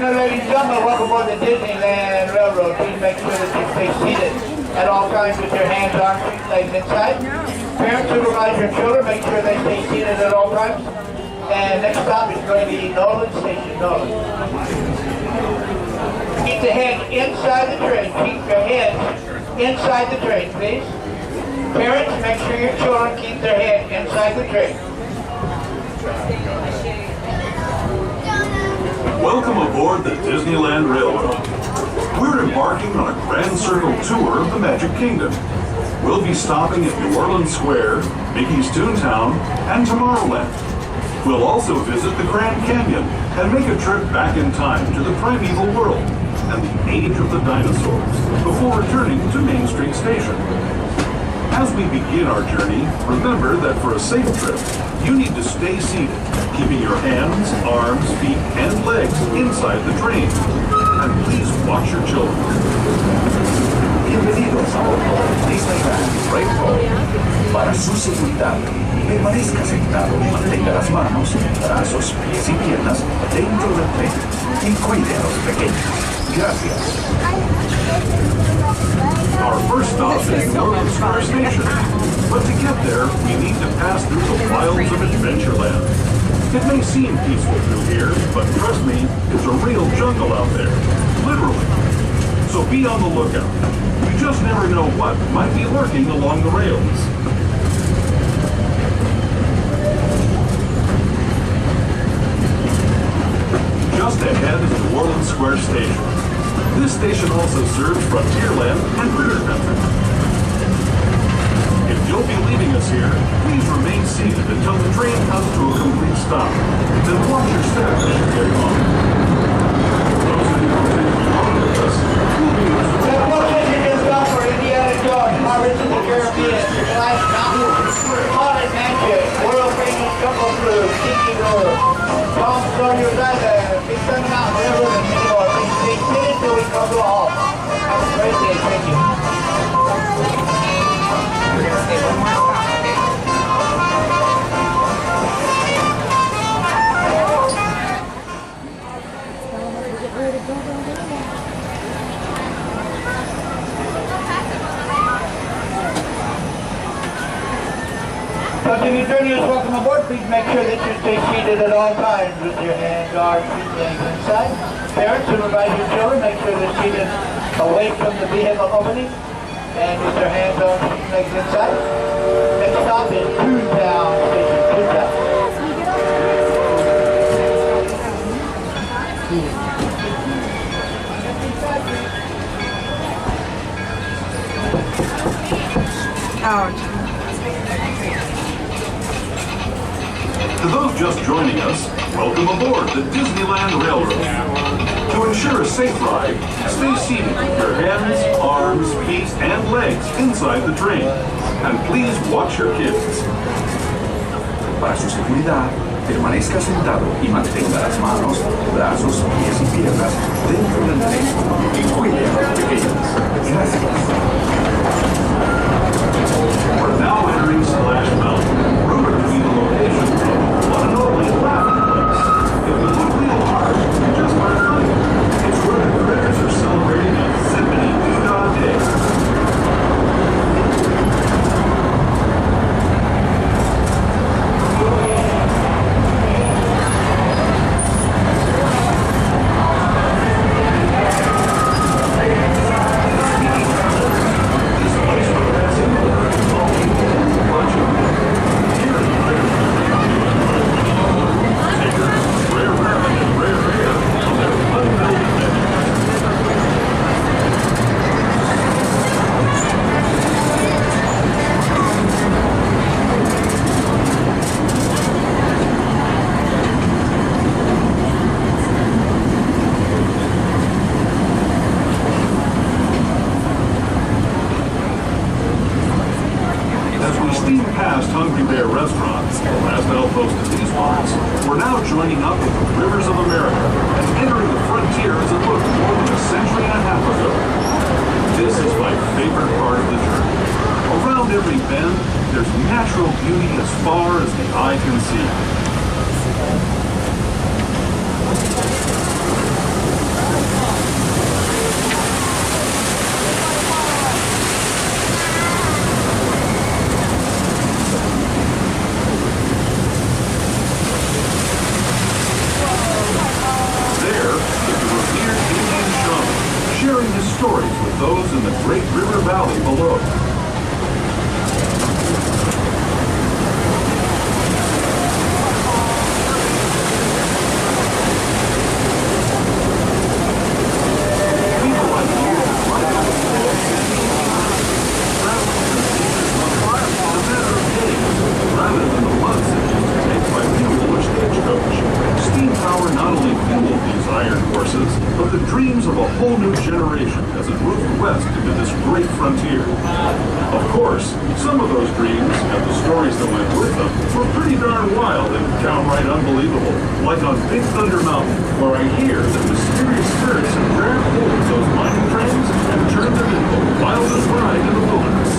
afternoon, ladies and gentlemen. Welcome aboard the Disneyland Railroad. Please make sure that you stay seated at all times with your hands, arms, feet, legs inside. Parents, supervise your children. Make sure they stay seated at all times. And next stop is going to be Nolan Station, Nolan. Keep the head inside the train. Keep your head inside the train, please. Parents, make sure your children keep their head inside the train. Welcome aboard the Disneyland Railroad. We're embarking on a grand circle tour of the Magic Kingdom. We'll be stopping at New Orleans Square, Mickey's Toontown, and Tomorrowland. We'll also visit the Grand Canyon and make a trip back in time to the primeval world and the age of the dinosaurs before returning to Main Street Station. As we begin our journey, remember that for a safe trip, you need to stay seated, keeping your hands, arms, feet, and legs inside the train. And please watch your children. Bienvenidos a bordo del Disneyland Railroad. Para su seguridad, permanezca sentado y mantenga las manos, brazos, pies y piernas dentro del tren y cuide a los pequeños. Gracias. Our first stop is New Orleans Square Station. But to get there, we need to pass through the wilds of Adventureland. It may seem peaceful through here, but trust me, it's a real jungle out there. Literally. So be on the lookout. You just never know what might be lurking along the rails. Just ahead is New Orleans Square Station. This station also serves Frontierland and Critter Country. If you'll be leaving us here, please remain seated until the train comes to a complete stop. Then watch your step as you get on. Those of you who are taking along with us, will be with you. The passenger just got for Indiana Jones, Pirates of the Caribbean, Splash Mountain, Haunted Mansion, World Famous Jungle Cruise, Tiki Road, Tom Sawyer's Island, Big Thunder Mountain Railroad, and many more. Please stay seated until we come to a halt. Have a great day. Thank you. We're going to stay one more stop, okay? Continue journeyers, welcome aboard. Please make sure that you stay seated at all times with your hands, arms, feet, legs inside. Parents, supervise your children. Make sure they're seated away from the vehicle opening and with their hands, arms, feet, legs inside. Next stop is Toontown Station, Toontown. To those just joining us, welcome aboard the Disneyland Railroad. To ensure a safe ride, stay seated with your hands, arms, feet, and legs inside the train. And please watch your kids. Para su seguridad, permanezca sentado y mantenga las manos, brazos, pies y piernas dentro del tren y cuide a los pequeños. Gracias. We're now entering Splash Mountain, rumored to be the location of one and only laughing place. If you look real hard, you just might find it. It's where the critters are celebrating a zippity doo-dah day. course, some of those dreams and the stories that went with them were pretty darn wild and downright unbelievable. Like on Big Thunder Mountain, where I hear that mysterious spirits have grabbed hold of those mining trains and turned them into the wildest ride in the wilderness.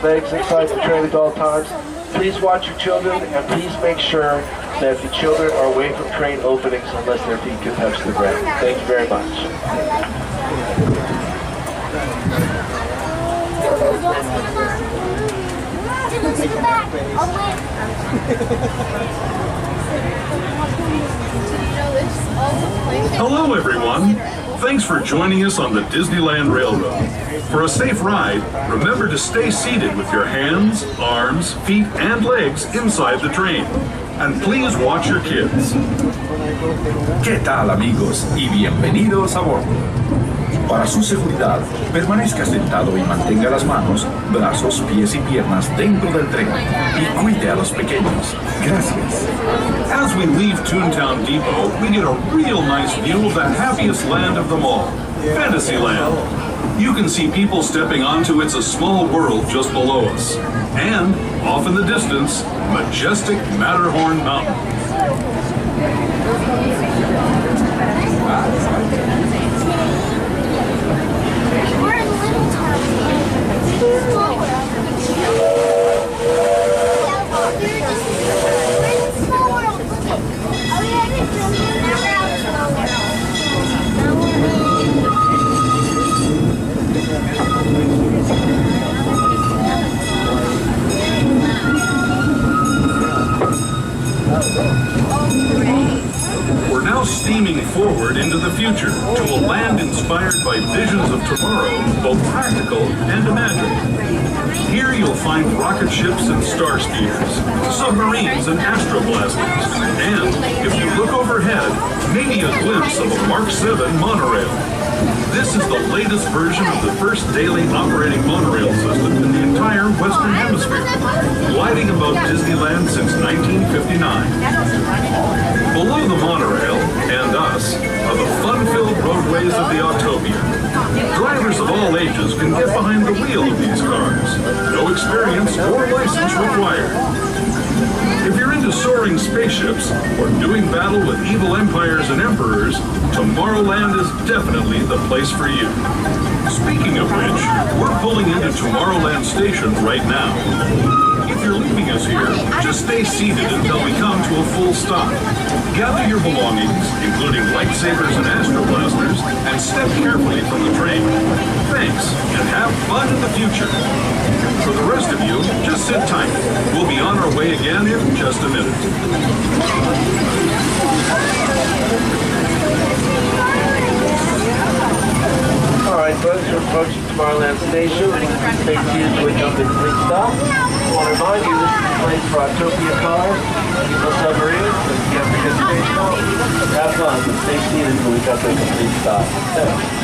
Legs inside the train at all times. Please watch your children and please make sure that the children are away from train openings unless their feet can touch the ground. Thank you very much. Hello everyone! Thanks for joining us on the Disneyland Railroad. For a safe ride, remember to stay seated with your hands, arms, feet, and legs inside the train. And please watch your kids. ¿Qué tal, amigos? Y bienvenidos a bordo. Para su seguridad, permanezca sentado y mantenga las manos, brazos, pies y piernas dentro del tren. Y cuide a los pequeños. Gracias. As we leave Toontown Depot, we get a real nice view of the happiest land of them all, Fantasyland. You can see people stepping onto It's a Small World just below us. And, off in the distance, majestic Matterhorn Mountain. We're in Little Town. We're in Small World. Look at. Are we headed to Small World? We're now steaming forward into the future to a land inspired by visions of tomorrow, both practical and imagined. Here you'll find rocket ships and star speeders, submarines and astroblasters, and, if you look overhead, maybe a glimpse of a Mark 7 monorail. This is the latest version of the first daily operating monorail system in the entire Western Hemisphere, gliding above Disneyland since 1959. Below the monorail, and us, are the fun-filled roadways of the Autopia. Drivers of all ages can get behind the wheel of these cars. No experience or license required. If you're into soaring spaceships or doing battle with evil empires and emperors, Tomorrowland is definitely the place for you. Speaking of which, we're pulling into Tomorrowland Station right now. If you're leaving us here, just stay seated until we come to a full stop. Gather your belongings, including lightsabers and astroblasters, and step carefully from the train. Thanks, and have fun in the future. For the rest of you, just sit tight. We'll be on our way again in just a minute. Alright folks, we're approaching Tomorrowland Station. Stay tuned to a jump and complete stop. I want to remind you this is the place for Autopia cars, evil submarines, and if you have participation, have fun, but stay seated until we come to a complete stop. Thanks.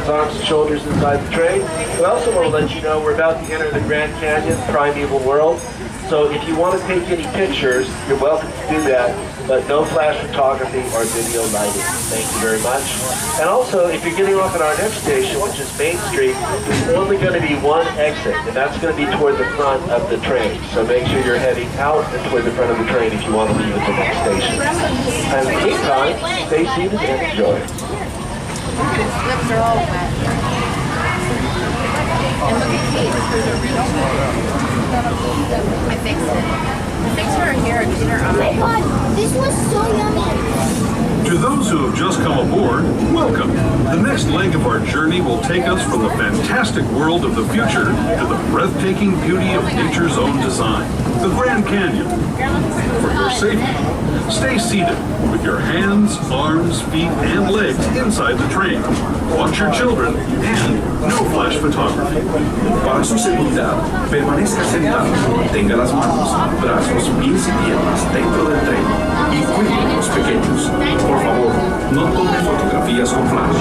hands, arms, and shoulders inside the train. We also want to let you know we're about to enter the Grand Canyon primeval world. So if you want to take any pictures, you're welcome to do that, but no flash photography or video lighting. Thank you very much. And also, if you're getting off at our next station, which is Main Street, there's only going to be one exit, and that's going to be toward the front of the train. So make sure you're heading out and toward the front of the train if you want to leave at the next station. And in the meantime, stay seated and enjoy. His lips are all wet. And look at Kate. I fixed it. I fixed her hair and did her Oh my god, this was so yummy. To those who have just come aboard, welcome. The next leg of our journey will take us from the fantastic world of the future to the breathtaking beauty of nature's own design, the Grand Canyon. For your safety, stay seated with your hands, arms, feet, and legs inside the train. Watch your children and no flash photography. Para su seguridad, permanezca sentado, tenga las manos, brazos, pies y piernas dentro del tren y cuide a los pequeños. Por favor, no tome fotografías con flash.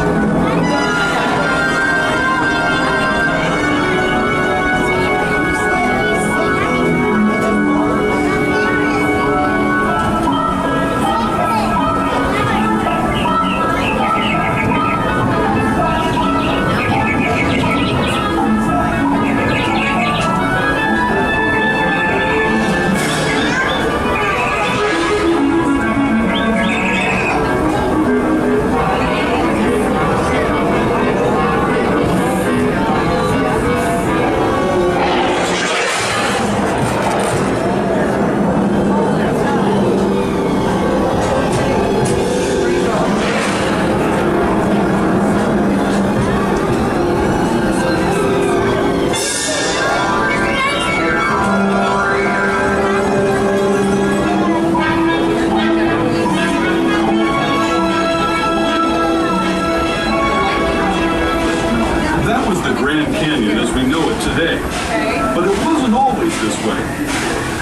But it wasn't always this way.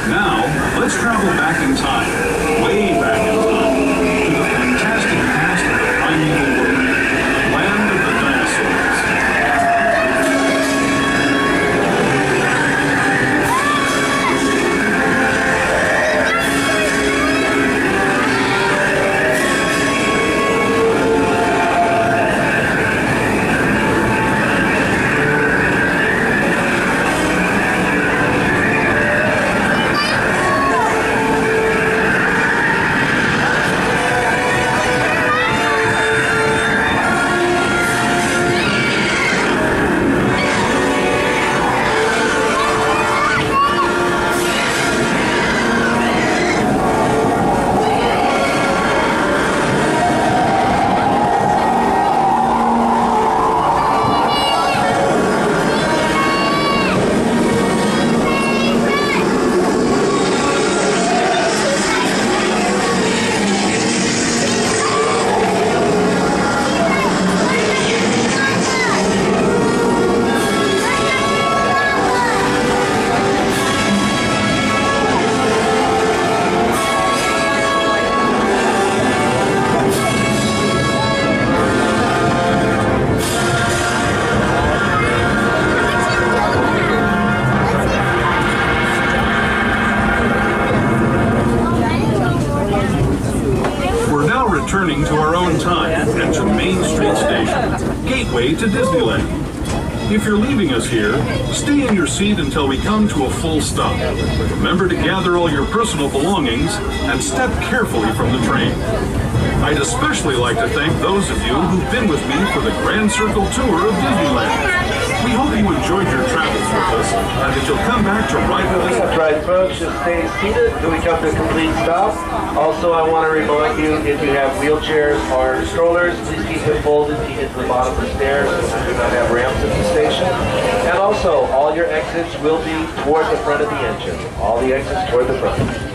Now, let's travel back in time, way back in time, to the fantastic past of the primeval world, land of the dinosaurs. Returning to our own time and to Main Street Station, gateway to Disneyland. If you're leaving us here, stay in your seat until we come to a full stop. Remember to gather all your personal belongings and step carefully from the train. I'd especially like to thank those of you who've been with me for the Grand Circle Tour of Disneyland. We hope you enjoyed your travels with us and that you'll come back to ride with us. That's right, folks. Just stay seated until we come to a complete stop. Also, I want to remind you, if you have wheelchairs or strollers, please keep them folded to get to the bottom of the stairs, since we do not have ramps at the station. And also, all your exits will be toward the front of the engine. All the exits toward the front.